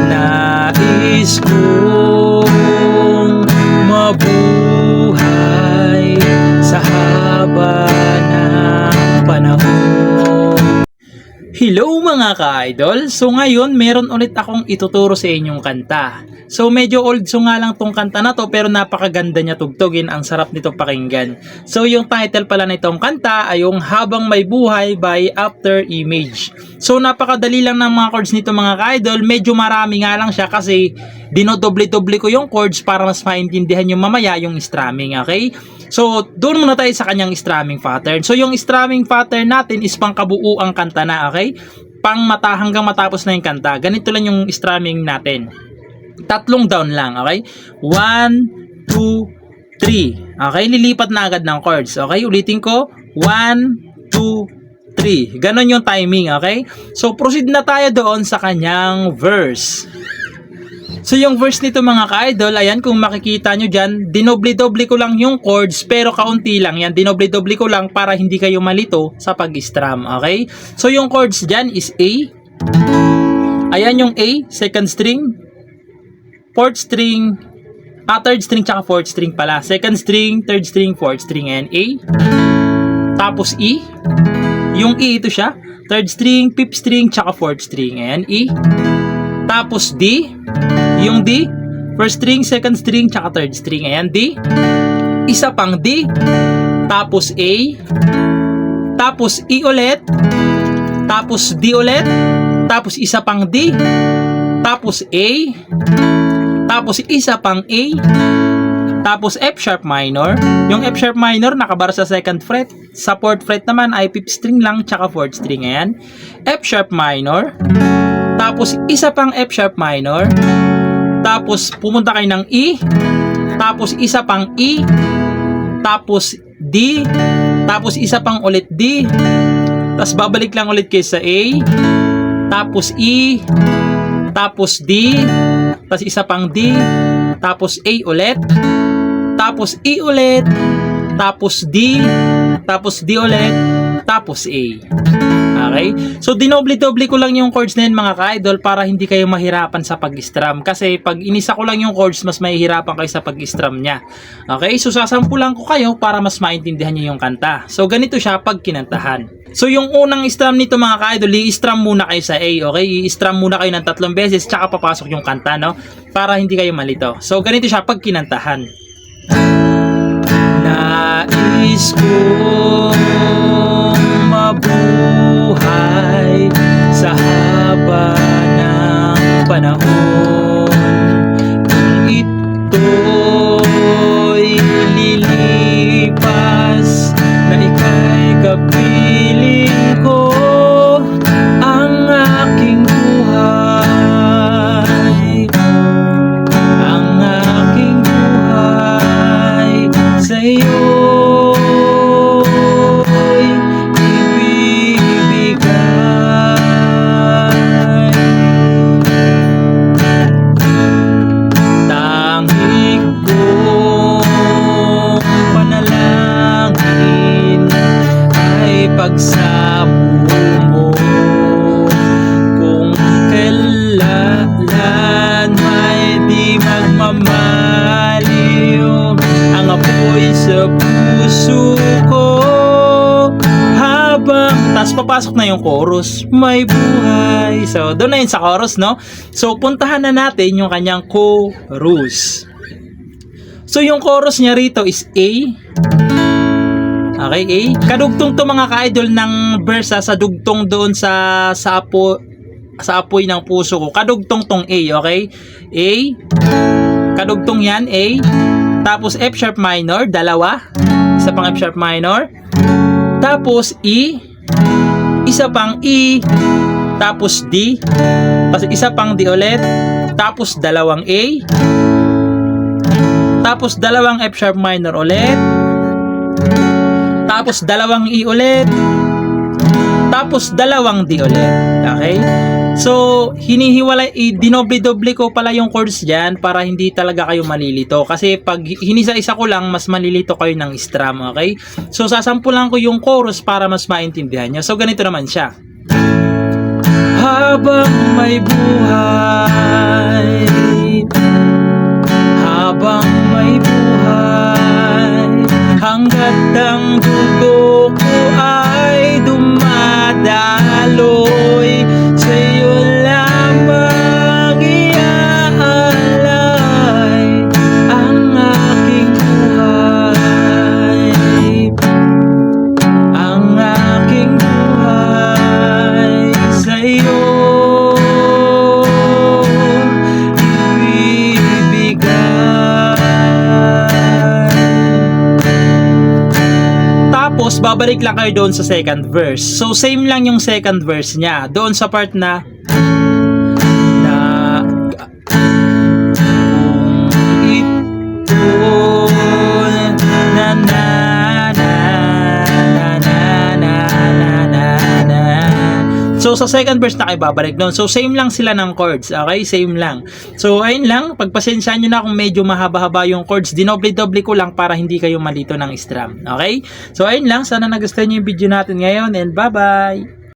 Nais kong mabuhay sa haba ng panahon. Hello mga ka-idol! So ngayon meron ulit akong ituturo sa inyong kanta. So medyo old song nga lang tong kanta na to, pero napakaganda niya tugtugin, ang sarap nito pakinggan. So yung title pala nitong kanta ay yung Habang May Buhay by After Image. So napakadali lang ng mga chords nito mga ka-idol, medyo marami nga lang siya kasi dinodoble-doble ko yung chords para mas maintindihan yung mamaya yung strumming, okay? So doon muna tayo sa kanyang strumming pattern. So yung strumming pattern natin is pangkabuuang kanta na, okay? Hanggang matapos na yung kanta. Ganito lang yung strumming natin. 3 down lang, okay? 1, 2, 3. Okay, lilipat na agad ng chords. Okay, ulitin ko. 1, 2, 3. Ganon yung timing, okay? So, proceed na tayo doon sa kanyang verse. So, yung verse nito mga ka-idol, ayan, kung makikita nyo dyan, dinoble-doble ko lang yung chords, pero kaunti lang yan. Dinoble-doble ko lang para hindi kayo malito sa pag-strum, okay? So, yung chords dyan is A. Ayan yung A, second string. 4th string, third string tsaka 4th string pala. Second string, third string, 4th string, and A. Tapos E. Yung E ito siya. Third string, 5th string, tsaka 4th string, and E. Tapos D. Yung D. First string, second string, tsaka third string, and D. Isa pang D. Tapos A. Tapos E ulit. Tapos D ulit. Tapos isa pang D. Tapos A. Tapos isa pang A, tapos F sharp minor. Yung F sharp minor nakabar sa 2nd fret. Sa 4th fret naman ay 5th string lang tsaka 4th string. Ayan. F sharp minor. Tapos isa pang F sharp minor. Tapos pumunta kayo ng E. Tapos isa pang E. Tapos D. Tapos isa pang ulit D. Tapos babalik lang ulit kayo sa A. Tapos E. Tapos D. Tapos isa pang D, tapos A ulit, tapos E ulit, tapos D, tapos D ulit, tapos A. Okay? So, dinoble-doble ko lang yung chords na yun mga ka-idol para hindi kayo mahirapan sa pag-strum. Kasi pag inisa ko lang yung chords, mas mahihirapan kayo sa pag-strum niya. Okay? So, sasampulan ko kayo para mas maintindihan nyo yung kanta. So, ganito siya pag kinantahan. So, yung unang strum nito mga ka-idol, i-strum muna kayo sa A, okay? I-strum muna kayo ng 3 beses, tsaka papasok yung kanta, no? Para hindi kayo malito. So, ganito siya pag kinantahan. Nais kong mabuhay sa haba ng panahon. Kung ito'y lilipas na ika'y kapiling ko, ang aking buhay, ang aking buhay sa iyo'y ibibigay. Tanging kong panalangin ay pagsamo mo, kung kailan may di magmamaliw ang apoy sa puso ko, habang tas papasok na yung chorus, may buhay. So doon na yun sa chorus, no? So puntahan na natin yung kanyang chorus. So yung chorus niya rito is A. Okay, A. Kadugtong to mga ka-idol ng verse sa dugtong doon sa apoy ng puso ko. Kadugtong tong A, okay? A. Kadugtong yan, A. Tapos F sharp minor, dalawa. Isa pang F sharp minor. Tapos E. Isa pang E. Tapos D. Tapos isa pang D ulit. Tapos dalawang A. Tapos dalawang F sharp minor ulit. Tapos dalawang E ulit. Tapos dalawang D ulit. Okay? So, dinoble-doble ko pala yung chords dyan para hindi talaga kayo malilito. Kasi pag hinisa-isa ko lang, mas malilito kayo ng strum, okay? So, sasampulan ko yung chorus para mas maintindihan nyo. So, ganito naman siya. habang may buhay, habang may buhay, hanggat ang dugo ko ay dumadaloy, sa'yo lamang iaalay ang aking buhay, ang aking buhay sa'yo Tapos, babalik lang kayo doon sa second verse. So, same lang yung second verse niya. Doon sa part na kung ito na na na na na na na na na. So, sa second verse na kayo babalik doon. So, same lang sila ng chords. Okay? Same lang. So, ayun lang. Pagpasensyahan nyo na kung medyo mahaba-haba yung chords. Dinoble-doble ko lang para hindi kayo malito ng strum. Okay? So, ayun lang. Sana nagustuhan nyo yung video natin ngayon. And bye-bye!